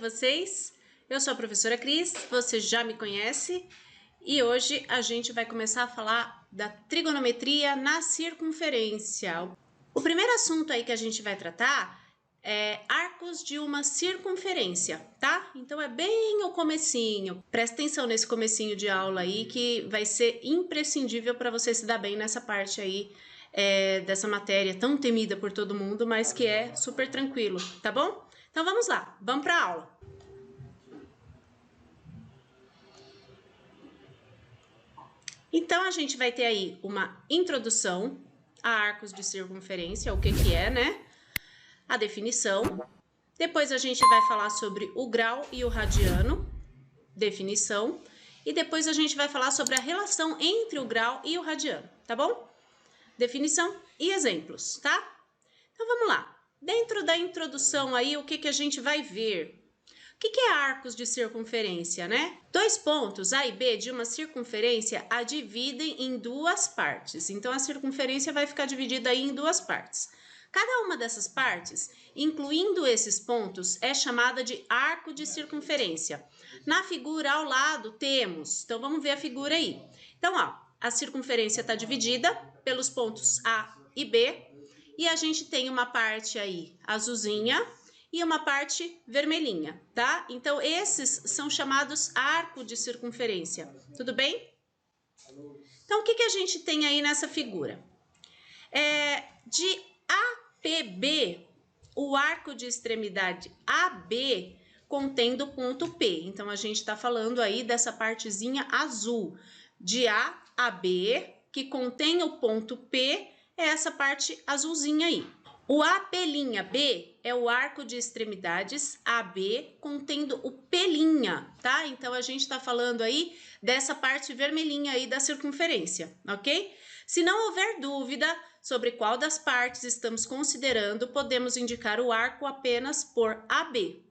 com vocês? Eu sou a professora Cris, você já me conhece e hoje a gente vai começar a falar da trigonometria na circunferência. O primeiro assunto aí que a gente vai tratar é arcos de uma circunferência, tá? Então é bem o comecinho. Presta atenção nesse comecinho de aula aí que vai ser imprescindível para você se dar bem nessa parte aí dessa matéria tão temida por todo mundo, mas que é super tranquilo, tá bom? Então vamos lá, vamos para a aula. Então a gente vai ter aí uma introdução a arcos de circunferência, o que é, né? A definição. Depois a gente vai falar sobre o grau e o radiano, definição. E depois a gente vai falar sobre a relação entre o grau e o radiano, tá bom? Definição e exemplos, tá? Então vamos lá. Dentro da introdução aí, o que a gente vai ver? O que é arcos de circunferência, né? Dois pontos, A e B, de uma circunferência a dividem em duas partes. Então, a circunferência vai ficar dividida aí em duas partes. Cada uma dessas partes, incluindo esses pontos, é chamada de arco de circunferência. Na figura ao lado temos, então vamos ver a figura aí. Então, ó, a circunferência está dividida pelos pontos A e B, e a gente tem uma parte aí azulzinha e uma parte vermelhinha, tá? Então, esses são chamados arco de circunferência, tudo bem? Então, o que a gente tem aí nessa figura? De APB, o arco de extremidade AB contendo o ponto P. Então, a gente está falando aí dessa partezinha azul. De A a B, que contém o ponto P, é essa parte azulzinha aí. O AP'B é o arco de extremidades AB contendo o P', tá? Então, a gente está falando aí dessa parte vermelhinha aí da circunferência, ok? Se não houver dúvida sobre qual das partes estamos considerando, podemos indicar o arco apenas por AB.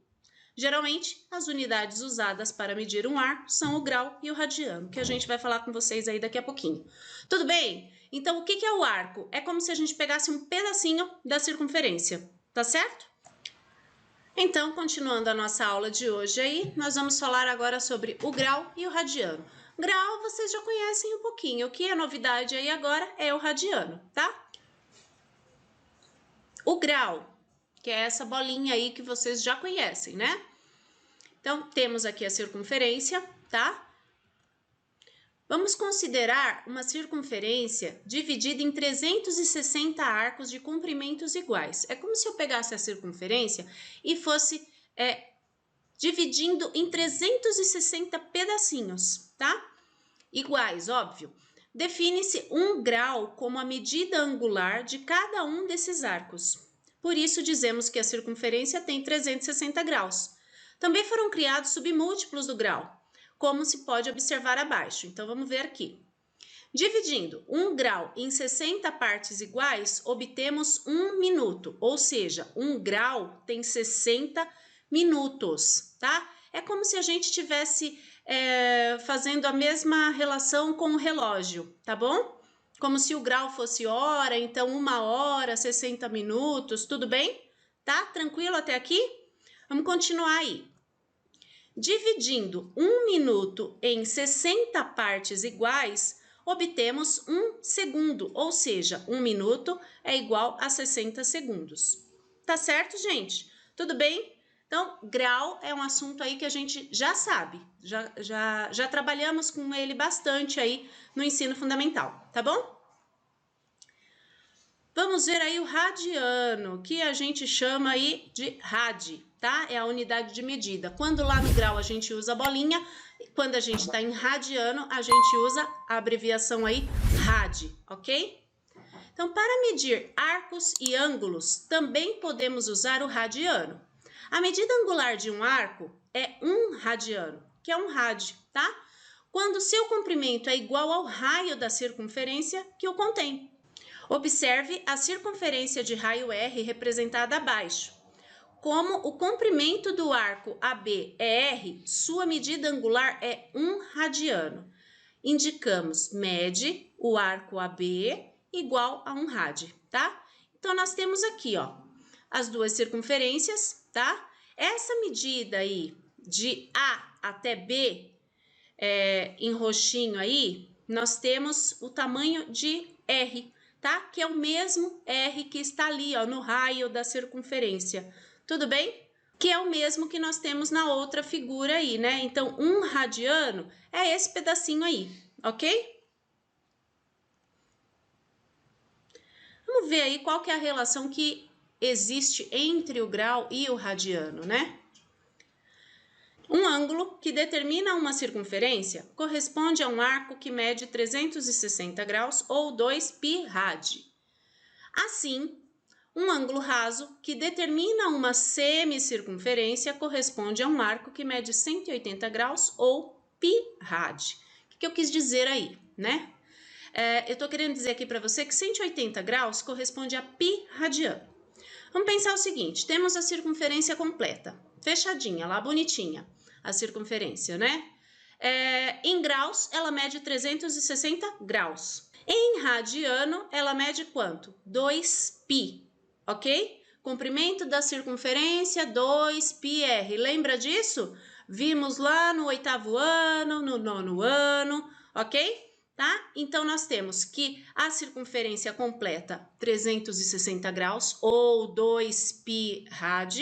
Geralmente, as unidades usadas para medir um arco são o grau e o radiano, que a gente vai falar com vocês aí daqui a pouquinho. Tudo bem? Então, o que é o arco? É como se a gente pegasse um pedacinho da circunferência, tá certo? Então, continuando a nossa aula de hoje aí, nós vamos falar agora sobre o grau e o radiano. Grau vocês já conhecem um pouquinho, o que é novidade aí agora é o radiano, tá? O grau, que é essa bolinha aí que vocês já conhecem, né? Então, temos aqui a circunferência, tá? Vamos considerar uma circunferência dividida em 360 arcos de comprimentos iguais. É como se eu pegasse a circunferência e fosse dividindo em 360 pedacinhos, tá? Iguais, óbvio. Define-se um grau como a medida angular de cada um desses arcos. Por isso, dizemos que a circunferência tem 360 graus. Também foram criados submúltiplos do grau, como se pode observar abaixo. Então, vamos ver aqui. Dividindo um grau em 60 partes iguais, obtemos 1 minuto, ou seja, um grau tem 60 minutos, tá? É como se a gente estivesse fazendo a mesma relação com o relógio, tá bom? Como se o grau fosse hora, então 1 hora, 60 minutos, tudo bem? Tá? Tranquilo até aqui? Vamos continuar aí. Dividindo 1 minuto em 60 partes iguais, obtemos 1 segundo, ou seja, 1 minuto é igual a 60 segundos. Tá certo, gente? Tudo bem? Então, grau é um assunto aí que a gente já sabe, já trabalhamos com ele bastante aí no ensino fundamental, tá bom? Vamos ver aí o radiano, que a gente chama aí de rad, tá? É a unidade de medida. Quando lá no grau a gente usa a bolinha, quando a gente está em radiano, a gente usa a abreviação aí rad, ok? Então, para medir arcos e ângulos, também podemos usar o radiano. A medida angular de um arco é 1 radiano, que é um rad, tá? Quando seu comprimento é igual ao raio da circunferência que o contém. Observe a circunferência de raio R representada abaixo. Como o comprimento do arco AB é R, sua medida angular é 1 radiano. Indicamos mede o arco AB igual a 1 rad, tá? Então, nós temos aqui, ó, as duas circunferências, tá? Essa medida aí de A até B, em roxinho aí, nós temos o tamanho de R, tá? Que é o mesmo R que está ali, ó, no raio da circunferência. Tudo bem? Que é o mesmo que nós temos na outra figura aí, né? Então, 1 radiano é esse pedacinho aí, ok? Vamos ver aí qual que é a relação que existe entre o grau e o radiano, né? Um ângulo que determina uma circunferência corresponde a um arco que mede 360 graus ou 2π rad. Assim, um ângulo raso que determina uma semicircunferência corresponde a um arco que mede 180 graus ou π rad. O que eu quis dizer aí, né? Eu estou querendo dizer aqui para você que 180 graus corresponde a π radiano. Vamos pensar o seguinte, temos a circunferência completa, fechadinha lá, bonitinha, a circunferência, né? Em graus, ela mede 360 graus. Em radiano, ela mede quanto? 2π, ok? Comprimento da circunferência, 2πr. Lembra disso? Vimos lá no 8º ano, no 9º ano, ok? Tá? Então, nós temos que a circunferência completa, 360 graus, ou 2π rad,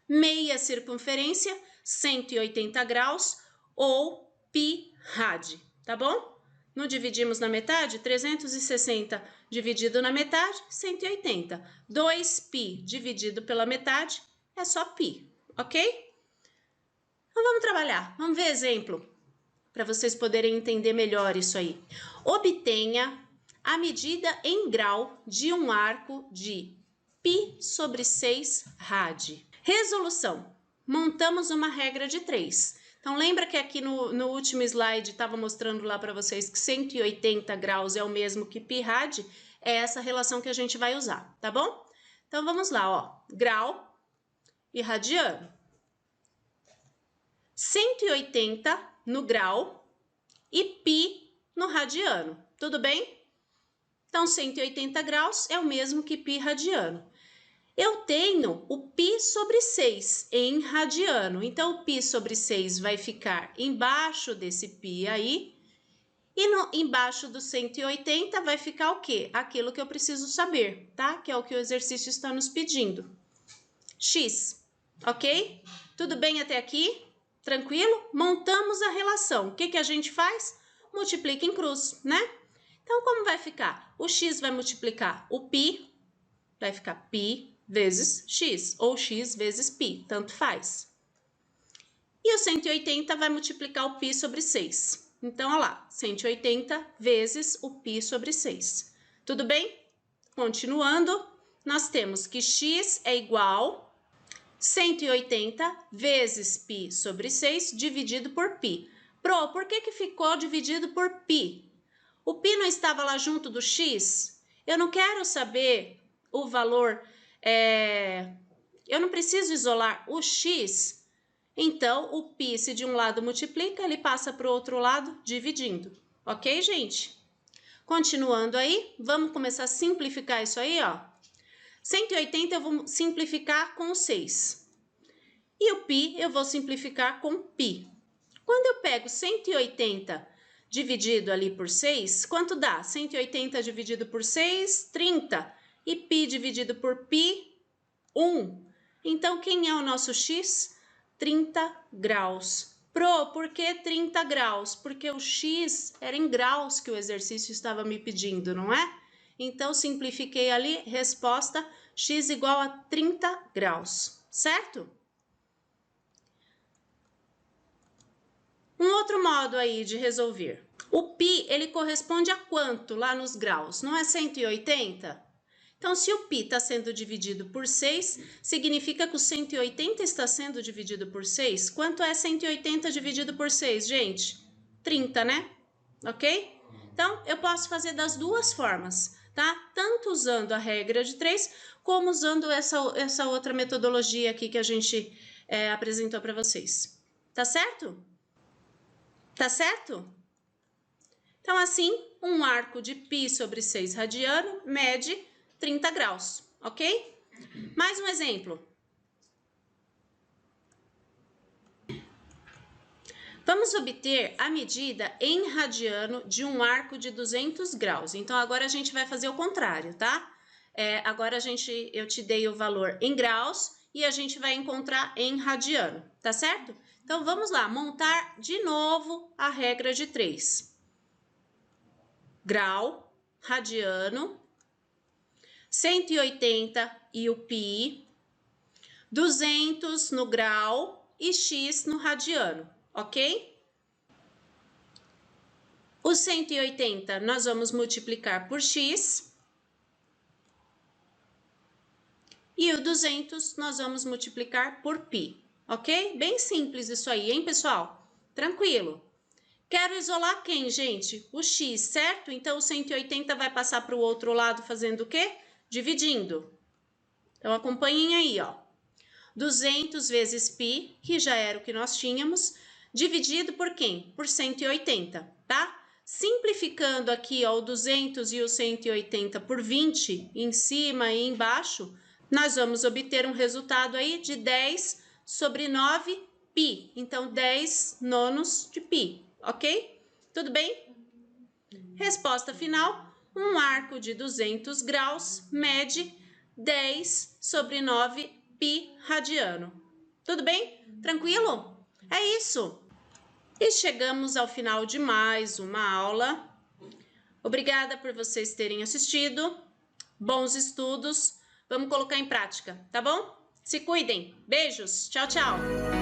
meia circunferência, 180 graus, ou π rad, tá bom? Não dividimos na metade? 360 dividido na metade, 180. 2π dividido pela metade é só π, ok? Então, vamos trabalhar. Vamos ver exemplo, para vocês poderem entender melhor isso aí. Obtenha a medida em grau de um arco de π/6 rad. Resolução. Montamos uma regra de 3. Então, lembra que aqui no último slide estava mostrando lá para vocês que 180 graus é o mesmo que π rad? É essa relação que a gente vai usar, tá bom? Então, vamos lá, ó. Grau e radiano. 180 no grau e π no radiano, tudo bem? Então, 180 graus é o mesmo que π radiano. Eu tenho o π/6 em radiano, então o π/6 vai ficar embaixo desse π aí, e embaixo do 180 vai ficar o quê? Aquilo que eu preciso saber, tá? Que é o que o exercício está nos pedindo. X, ok? Tudo bem até aqui? Tranquilo? Montamos a relação. O que a gente faz? Multiplica em cruz, né? Então, como vai ficar? O x vai multiplicar o π, vai ficar π vezes x, ou x vezes π, tanto faz. E o 180 vai multiplicar o π/6. Então, olha lá, 180 vezes o π/6. Tudo bem? Continuando, nós temos que x é igual 180 vezes π/6 dividido por π. Pro, por que ficou dividido por π? O π não estava lá junto do x? Eu não quero saber o valor, eu não preciso isolar o x. Então, o π, se de um lado multiplica, ele passa para o outro lado dividindo. Ok, gente? Continuando aí, vamos começar a simplificar isso aí, ó. 180 eu vou simplificar com 6. E o π eu vou simplificar com π. Quando eu pego 180 dividido ali por 6, quanto dá? 180 dividido por 6, 30. E π dividido por π, 1. Então, quem é o nosso x? 30 graus. Pro, por que 30 graus? Porque o x era em graus que o exercício estava me pedindo, não é? Então, simplifiquei ali, resposta, x igual a 30 graus, certo? Um outro modo aí de resolver. O π, ele corresponde a quanto lá nos graus? Não é 180? Então, se o π está sendo dividido por 6, significa que o 180 está sendo dividido por 6. Quanto é 180 dividido por 6, gente? 30, né? Ok? Então, eu posso fazer das duas formas, tá? Tanto usando a regra de 3, como usando essa outra metodologia aqui que a gente apresentou para vocês. Tá certo? Tá certo? Então, assim, um arco de π/6 radiano mede 30 graus, ok? Mais um exemplo. Vamos obter a medida em radiano de um arco de 200 graus. Então, agora a gente vai fazer o contrário, tá? Agora eu te dei o valor em graus e a gente vai encontrar em radiano, tá certo? Então, vamos lá, montar de novo a regra de 3. Grau, radiano, 180 e o π, 200 no grau e x no radiano, ok? O 180 nós vamos multiplicar por x e o 200 nós vamos multiplicar por π, ok? Bem simples isso aí, hein, pessoal? Tranquilo. Quero isolar quem, gente? O x, certo? Então, o 180 vai passar para o outro lado fazendo o quê? Dividindo. Então, acompanhem aí, ó. 200 vezes π, que já era o que nós tínhamos, dividido por quem? Por 180, tá? Simplificando aqui, ó, o 200 e o 180 por 20, em cima e embaixo, nós vamos obter um resultado aí de 10 sobre 9 π. Então, 10 nonos de π, ok? Tudo bem? Resposta final, um arco de 200 graus mede 10 sobre 9 π radiano. Tudo bem? Tranquilo? É isso! E chegamos ao final de mais uma aula. Obrigada por vocês terem assistido. Bons estudos. Vamos colocar em prática, tá bom? Se cuidem. Beijos. Tchau, tchau.